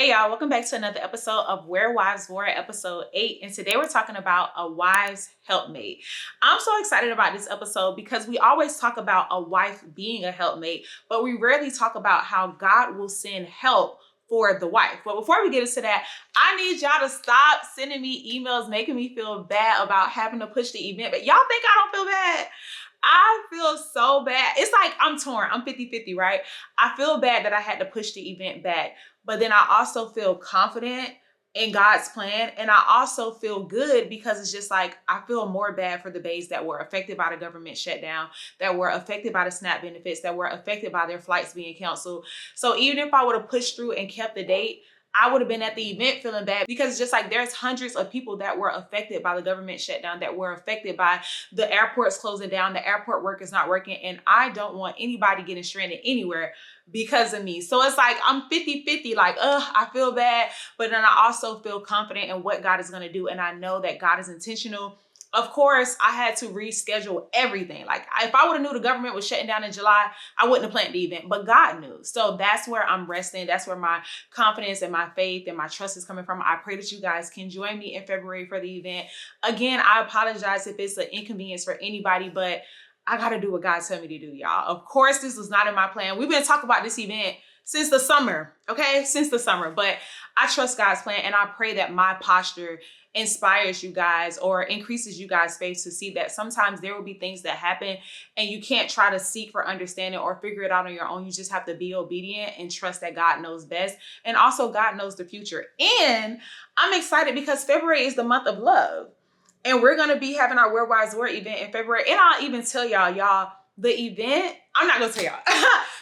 Hey y'all, welcome back to another episode of Where Wives War, episode 8. And today we're talking about a wife's helpmate. I'm so excited about this episode because we always talk about a wife being a helpmate, but we rarely talk about how God will send help for the wife. But before we get into that, I need y'all to stop sending me emails making me feel bad about having to push the event. But y'all think I don't feel bad? I feel so bad. It's like I'm torn. I'm 50-50, right? I feel bad that I had to push the event back, but then I also feel confident in God's plan. And I also feel good because it's just like, I feel more bad for the Baes that were affected by the government shutdown, that were affected by the SNAP benefits, that were affected by their flights being canceled. So even if I would have pushed through and kept the date, I would have been at the event feeling bad because it's just like there's hundreds of people that were affected by the government shutdown, that were affected by the airports closing down, the airport work is not working, and I don't want anybody getting stranded anywhere because of me. So it's like I'm 50-50, like, I feel bad, but then I also feel confident in what God is going to do, and I know that God is intentional. Of course, I had to reschedule everything. Like if I would have knew the government was shutting down in July, I wouldn't have planned the event, but God knew. So that's where I'm resting. That's where my confidence and my faith and my trust is coming from. I pray that you guys can join me in February for the event. Again, I apologize if it's an inconvenience for anybody, but I got to do what God told me to do, y'all. Of course, this was not in my plan. We've been talking about this event since the summer, okay? Since the summer, but I trust God's plan, and I pray that my posture inspires you guys or increases you guys' faith to see that sometimes there will be things that happen and you can't try to seek for understanding or figure it out on your own. You just have to be obedient and trust that God knows best. And also God knows the future. And I'm excited because February is the month of love. And we're going to be having our Where Wives War event in February. And I'll even tell y'all, the event, I'm not going to tell y'all.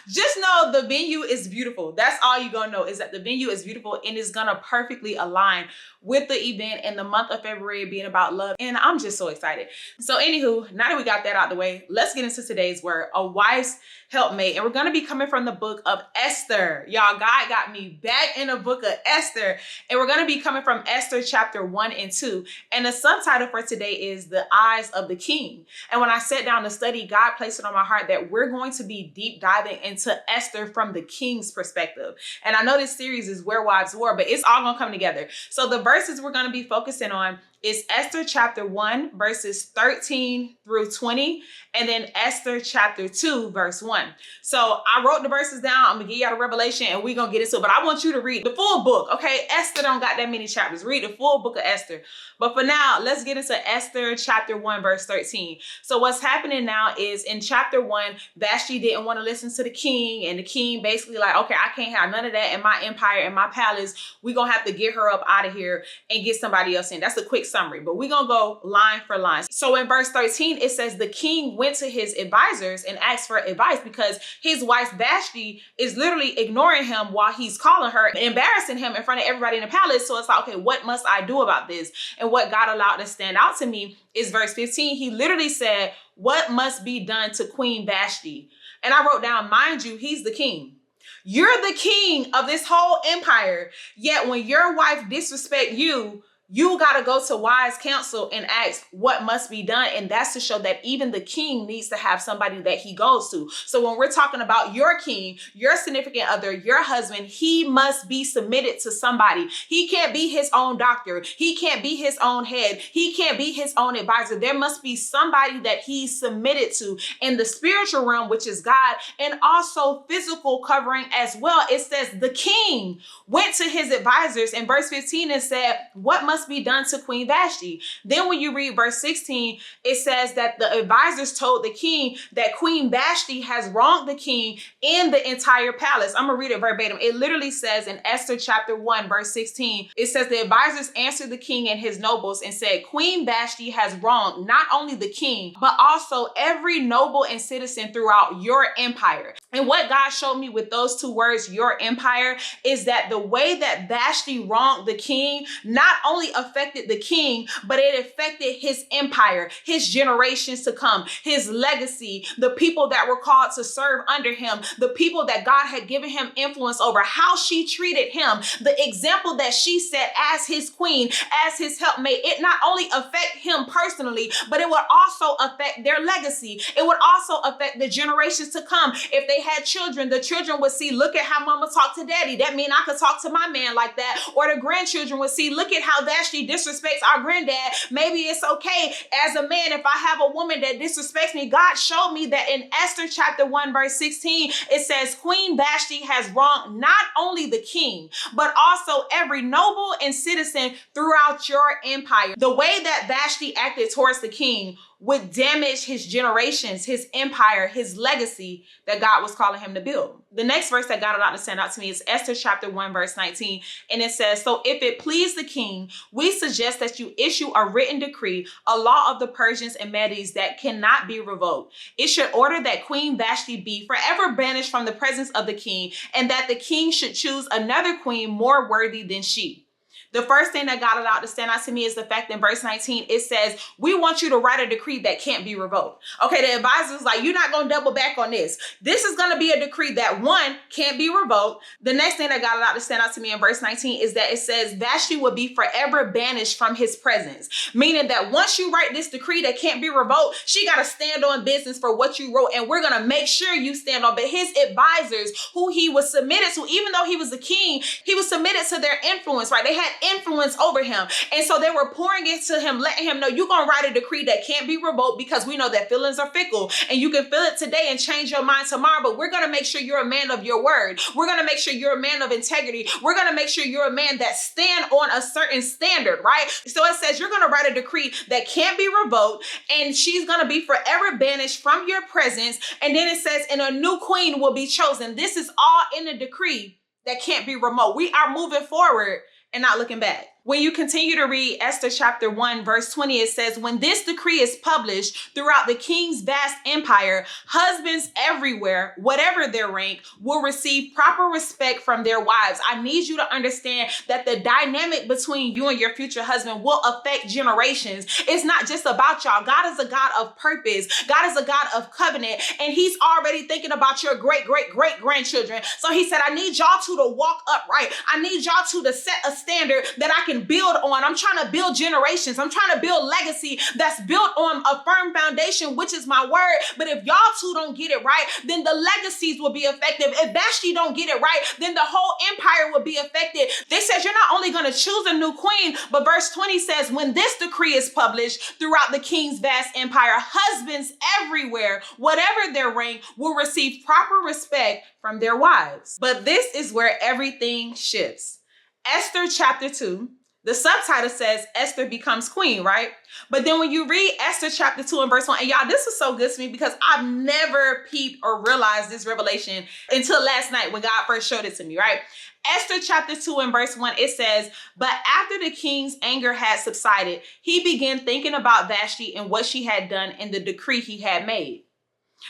Just know the venue is beautiful. That's all you're going to know is that the venue is beautiful and is going to perfectly align with the event and the month of February being about love. And I'm just so excited. So anywho, now that we got that out the way, let's get into today's word, a wife's helpmate. And we're going to be coming from the book of Esther. Y'all, God got me back in the book of Esther. And we're going to be coming from Esther chapter 1 and 2. And the subtitle for today is The Eyes of the King. And when I sat down to study, God placed it on my heart that we're going to be deep diving into Esther from the king's perspective. And I know this series is Where Wives War, but it's all going to come together. So the verses we're going to be focusing on is Esther chapter 1, verses 13 through 20, and then Esther chapter 2, verse 1. So I wrote the verses down. I'm going to give y'all the revelation and we're going to get into it. But I want you to read the full book, okay? Esther don't got that many chapters. Read the full book of Esther. But for now, let's get into Esther chapter 1, verse 13. So what's happening now is in chapter 1, Vashti didn't want to listen to the king. And the king basically like, okay, I can't have none of that in my empire, in my palace. We're going to have to get her up out of here and get somebody else in. That's a quick summary, but we're going to go line for line. So in verse 13, it says the king went to his advisors and asked for advice because his wife Vashti is literally ignoring him while he's calling her, embarrassing him in front of everybody in the palace. So it's like, okay, what must I do about this? And what God allowed to stand out to me is verse 15. He literally said, what must be done to Queen Vashti? And I wrote down, mind you, he's the king. You're the king of this whole empire. Yet when your wife disrespect you, you got to go to wise counsel and ask what must be done. And that's to show that even the king needs to have somebody that he goes to. So when we're talking about your king, your significant other, your husband, he must be submitted to somebody. He can't be his own doctor. He can't be his own head. He can't be his own advisor. There must be somebody that he's submitted to in the spiritual realm, which is God, and also physical covering as well. It says the king went to his advisors in verse 15 and said, what must be done to Queen Vashti? Then when you read verse 16, it says that the advisors told the king that Queen Vashti has wronged the king and the entire palace. I'm gonna read it verbatim. It literally says in Esther chapter 1, verse 16, it says the advisors answered the king and his nobles and said, Queen Vashti has wronged not only the king, but also every noble and citizen throughout your empire. And what God showed me with those two words, your empire, is that the way that Vashti wronged the king, not only only affected the king, but it affected his empire, his generations to come, his legacy, the people that were called to serve under him, the people that God had given him influence over, how she treated him, the example that she set as his queen, as his helpmate. It not only affect him personally, but it would also affect their legacy. It would also affect the generations to come. If they had children, the children would see, look at how mama talked to daddy. That means I could talk to my man like that. Or the grandchildren would see, look at how Vashti disrespects our granddad. Maybe it's okay as a man if I have a woman that disrespects me. God showed me that in Esther chapter 1 verse 16, it says Queen Vashti has wronged not only the king, but also every noble and citizen throughout your empire. The way that Vashti acted towards the king would damage his generations, his empire, his legacy that God was calling him to build. The next verse that God allowed to stand out to me is Esther chapter 1 verse 19. And it says, so if it please the king, we suggest that you issue a written decree, a law of the Persians and Medes that cannot be revoked. It should order that Queen Vashti be forever banished from the presence of the king, and that the king should choose another queen more worthy than she. The first thing that God allowed to stand out to me is the fact in verse 19, it says, we want you to write a decree that can't be revoked. Okay, the advisor's like, you're not going to double back on this. This is going to be a decree that, one, can't be revoked. The next thing that God allowed to stand out to me in verse 19 is that it says Vashti will be forever banished from his presence. Meaning that once you write this decree that can't be revoked, she got to stand on business for what you wrote. And we're going to make sure you stand on. But his advisors, who he was submitted to, even though he was the king, he was submitted to their influence, right? They had influence over him. And so they were pouring it to him, letting him know you're going to write a decree that can't be revoked, because we know that feelings are fickle and you can feel it today and change your mind tomorrow. But we're going to make sure you're a man of your word. We're going to make sure you're a man of integrity. We're going to make sure you're a man that stand on a certain standard, right? So it says you're going to write a decree that can't be revoked, and she's going to be forever banished from your presence. And then it says, and a new queen will be chosen. This is all in a decree that can't be remote. We are moving forward and not looking back. When you continue to read Esther chapter 1, verse 20, it says, when this decree is published throughout the king's vast empire, husbands everywhere, whatever their rank, will receive proper respect from their wives. I need you to understand that the dynamic between you and your future husband will affect generations. It's not just about y'all. God is a God of purpose. God is a God of covenant, and he's already thinking about your great, great, great grandchildren. So he said, I need y'all to walk upright. I need y'all to set a standard that I can build on. I'm trying to build generations. I'm trying to build legacy that's built on a firm foundation, which is my word. But if y'all two don't get it right, then the legacies will be effective. If Vashti don't get it right, then the whole empire will be affected. They said you're not only going to choose a new queen, but verse 20 says, when this decree is published throughout the king's vast empire, husbands everywhere, whatever their rank, will receive proper respect from their wives. But this is where everything shifts. Esther chapter 2, the subtitle says Esther becomes queen, right? But then when you read Esther chapter 2 and verse 1, and y'all, this is so good to me because I've never peeped or realized this revelation until last night when God first showed it to me, right? Esther chapter 2 and verse 1, it says, but after the king's anger had subsided, he began thinking about Vashti and what she had done and the decree he had made.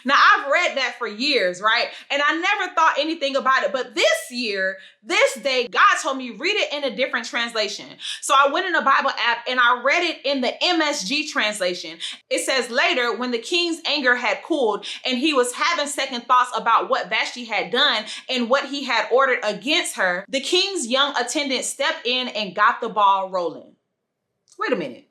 Now, I've read that for years, right? And I never thought anything about it. But this year, this day, God told me, read it in a different translation. So I went in the Bible app and I read it in the MSG translation. It says, later, when the king's anger had cooled and he was having second thoughts about what Vashti had done and what he had ordered against her, the king's young attendant stepped in and got the ball rolling. Wait a minute.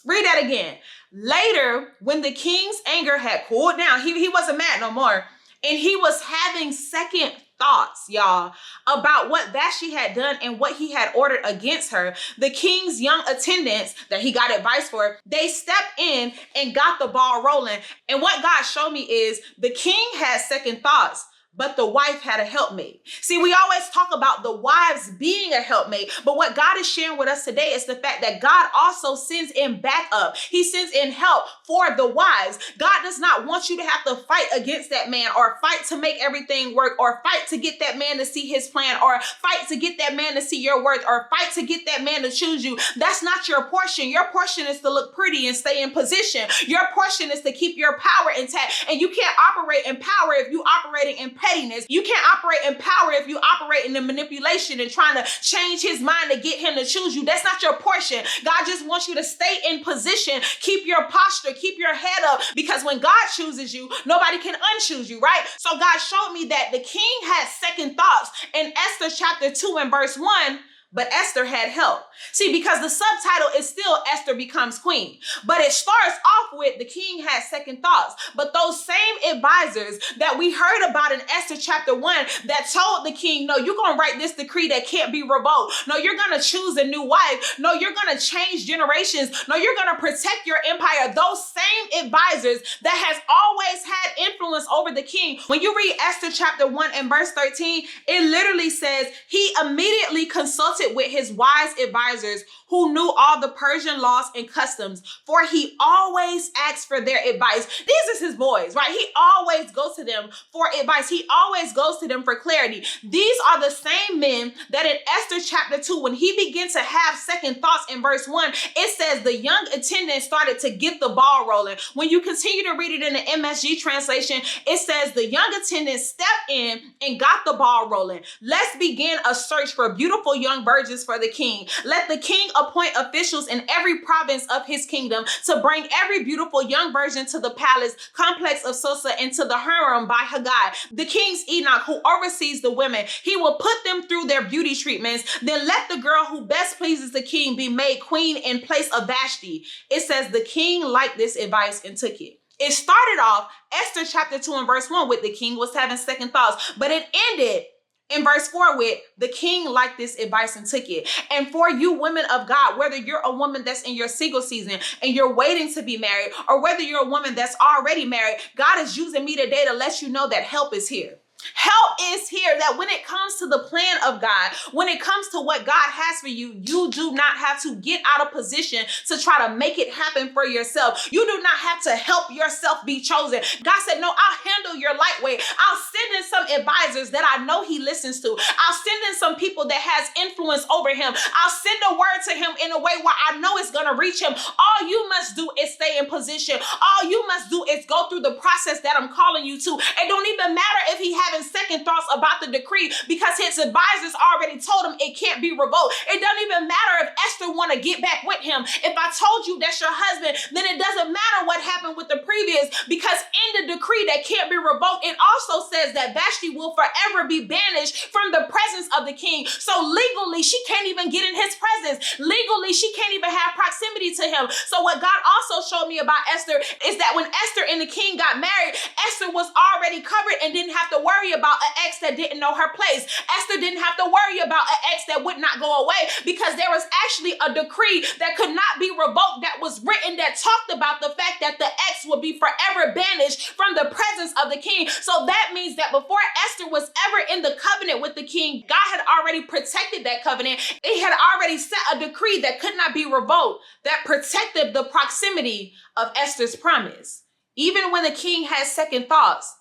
Read that again. Later, when the king's anger had cooled down, he wasn't mad no more. And he was having second thoughts, y'all, about what Vashti had done and what he had ordered against her. The king's young attendants that he got advice for, they stepped in and got the ball rolling. And what God showed me is the king had second thoughts, but the wife had a helpmate. See, we always talk about the wives being a helpmate, but what God is sharing with us today is the fact that God also sends in backup. He sends in help for the wives. God does not want you to have to fight against that man or fight to make everything work or fight to get that man to see his plan or fight to get that man to see your worth or fight to get that man to choose you. That's not your portion. Your portion is to look pretty and stay in position. Your portion is to keep your power intact, and you can't operate in power if you're operating in pettiness pettiness. You can't operate in power if you operate in the manipulation and trying to change his mind to get him to choose you. That's not your portion. God just wants you to stay in position, keep your posture, keep your head up, because when God chooses you, nobody can unchoose you, right? So God showed me that the king had second thoughts in Esther chapter 2 and verse 1. But Esther had help. See, because the subtitle is still Esther becomes queen. But it starts off with the king had second thoughts. But those same advisors that we heard about in Esther chapter 1 that told the king, no, you're going to write this decree that can't be revoked. No, you're going to choose a new wife. No, you're going to change generations. No, you're going to protect your empire. Those same advisors that has always had influence over the king. When you read Esther chapter 1 and verse 13, it literally says he immediately consulted with his wise advisors who knew all the Persian laws and customs, for he always asks for their advice. These is his boys, right? He always goes to them for advice. He always goes to them for clarity. These are the same men that in Esther chapter 2, when he began to have second thoughts in verse 1, it says the young attendant started to get the ball rolling. When you continue to read it in the MSG translation, it says the young attendant stepped in and got the ball rolling. Let's begin a search for beautiful young virgins for the king. Let the king appoint officials in every province of his kingdom to bring every beautiful young virgin to the palace complex of Susa and to the harem by Haggai, the king's Enoch, who oversees the women. He will put them through their beauty treatments. Then let the girl who best pleases the king be made queen in place of Vashti. It says the king liked this advice and took it. It started off Esther chapter 2 and verse 1 with the king was having second thoughts, but it ended in verse 4 with the king liked this advice and took it. And for you women of God, whether you're a woman that's in your single season and you're waiting to be married, or whether you're a woman that's already married, God is using me today to let you know that help is here. Help is here, that when it comes to the plan of God, when it comes to what God has for you, you do not have to get out of position to try to make it happen for yourself. You do not have to help yourself be chosen. God said, no, I'll handle your lightweight. I'll send in some advisors that I know he listens to. I'll send in some people that has influence over him. I'll send a word to him in a way where I know it's going to reach him. All you must do is stay in position. All you must do is go through the process that I'm calling you to. It don't even matter if he having second thoughts about the decree, because his advisors already told him it can't be revoked. It doesn't even matter if Esther want to get back with him. If I told you that's your husband, then it doesn't matter what happened with the previous, because in the decree that can't be revoked, it also says that Vashti will forever be banished from the presence of the king. So legally, she can't even get in his presence. Legally, she can't even have proximity to him. So what God also showed me about Esther is that when Esther and the king got married, Esther was already covered and didn't have to worry about an ex that didn't know her place. Esther didn't have to worry about an ex that would not go away, because there was actually a decree that could not be revoked that was written that talked about the fact that the ex would be forever banished from the presence of the king. So that means that before Esther was ever in the covenant with the king, God had already protected that covenant. It had already set a decree that could not be revoked that protected the proximity of Esther's promise. Even when the king had second thoughts,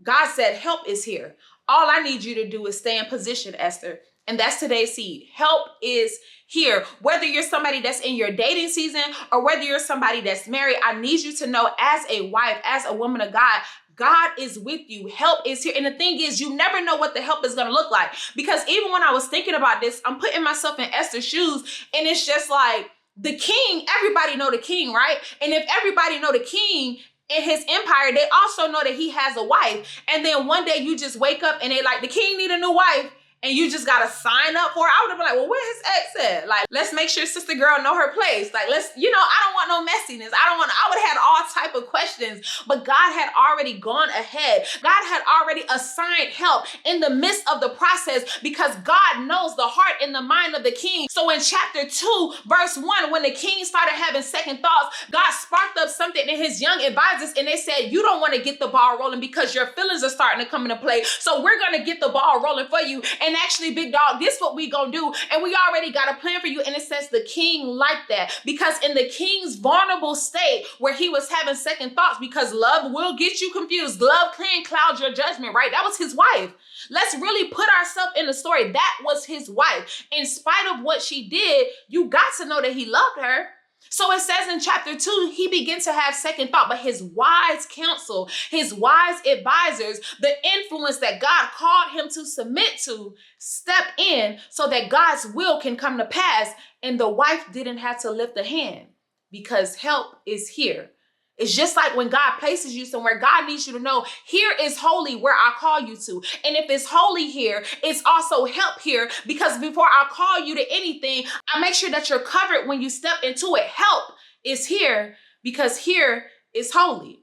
God said, help is here. All I need you to do is stay in position, Esther. And that's today's seed. Help is here. Whether you're somebody that's in your dating season or whether you're somebody that's married, I need you to know, as a wife, as a woman of God, God is with you. Help is here. And the thing is, you never know what the help is going to look like. Because even when I was thinking about this, I'm putting myself in Esther's shoes, and it's just like the king, everybody know the king, right? And if everybody know the king in his empire, they also know that he has a wife. And then one day you just wake up and they like, the king need a new wife, and you just got to sign up for it. I would have been like, well, where his ex at? Like, let's make sure sister girl know her place. Like, let's, I don't want no messiness. I would have had all type of questions, but God had already gone ahead. God had already assigned help in the midst of the process, because God knows the heart and the mind of the king. So in chapter 2, verse 1, when the king started having second thoughts, God sparked up something in his young advisors, and they said, you don't want to get the ball rolling because your feelings are starting to come into play. So we're going to get the ball rolling for you. And actually, big dog, this is what we gonna do. And we already got a plan for you. And it says the king liked that, because in the king's vulnerable state where he was having second thoughts, because love will get you confused. Love can cloud your judgment, right? That was his wife. Let's really put ourselves in the story. That was his wife. In spite of what she did, you got to know that he loved her. So it says in chapter 2, he began to have second thought, but his wise counsel, his wise advisors, the influence that God called him to submit to, step in so that God's will can come to pass. And the wife didn't have to lift a hand because help is here. It's just like when God places you somewhere, God needs you to know, here is holy where I call you to. And if it's holy here, it's also help here, because before I call you to anything, I make sure that you're covered when you step into it. Help is here because here is holy.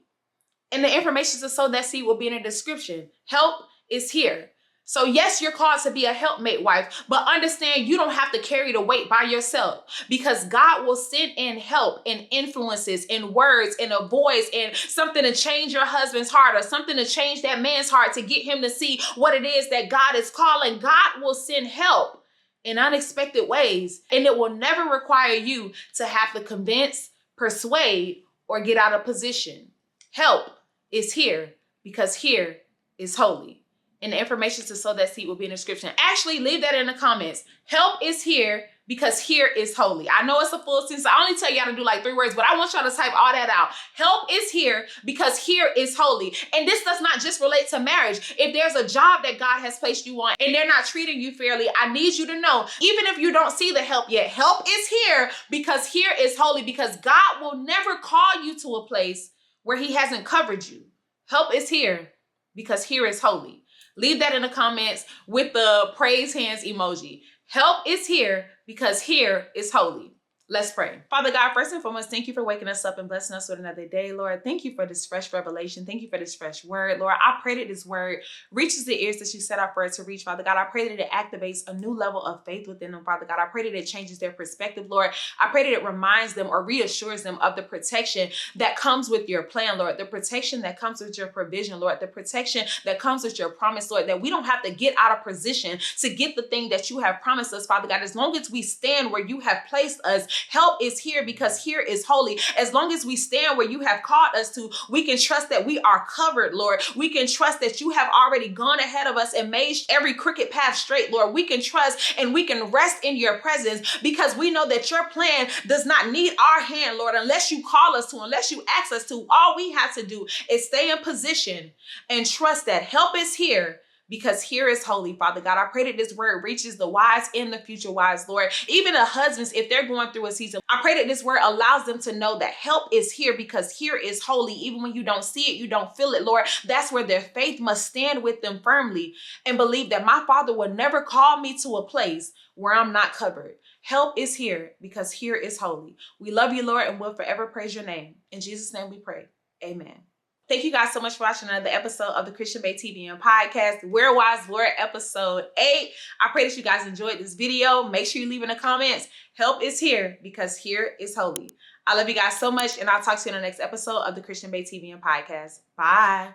And the information to sow that seed will be in the description. Help is here. So yes, you're called to be a helpmate wife, but understand you don't have to carry the weight by yourself, because God will send in help and influences and words and a voice and something to change your husband's heart or something to change that man's heart to get him to see what it is that God is calling. God will send help in unexpected ways, and it will never require you to have to convince, persuade, or get out of position. Help is here because here is holy. And the information to sow that seed will be in the description. Actually, leave that in the comments. Help is here because here is holy. I know it's a full sentence. I only tell y'all to do like 3 words, but I want y'all to type all that out. Help is here because here is holy. And this does not just relate to marriage. If there's a job that God has placed you on and they're not treating you fairly, I need you to know, even if you don't see the help yet, help is here because here is holy, because God will never call you to a place where he hasn't covered you. Help is here because here is holy. Leave that in the comments with the praise hands emoji. Help is here because here is holy. Let's pray. Father God, first and foremost, thank you for waking us up and blessing us with another day, Lord. Thank you for this fresh revelation. Thank you for this fresh word, Lord. I pray that this word reaches the ears that you set out for it to reach, Father God. I pray that it activates a new level of faith within them, Father God. I pray that it changes their perspective, Lord. I pray that it reminds them or reassures them of the protection that comes with your plan, Lord. The protection that comes with your provision, Lord. The protection that comes with your promise, Lord. That we don't have to get out of position to get the thing that you have promised us, Father God. As long as we stand where you have placed us, help is here because here is holy. As long as we stand where you have called us to, we can trust that we are covered, Lord. We can trust that you have already gone ahead of us and made every crooked path straight, Lord. We can trust and we can rest in your presence because we know that your plan does not need our hand, Lord, unless you call us to, unless you ask us to. All we have to do is stay in position and trust that help is here because here is holy, Father God. I pray that this word reaches the wise and the future wise, Lord. Even the husbands, if they're going through a season, I pray that this word allows them to know that help is here because here is holy. Even when you don't see it, you don't feel it, Lord. That's where their faith must stand with them firmly and believe that my Father will never call me to a place where I'm not covered. Help is here because here is holy. We love you, Lord, and will forever praise your name. In Jesus' name we pray. Amen. Thank you guys so much for watching another episode of the Christian Bae TV and podcast, Where Wives Were, episode 8. I pray that you guys enjoyed this video. Make sure you leave in the comments. Help is here because here is holy. I love you guys so much, and I'll talk to you in the next episode of the Christian Bae TV and podcast. Bye.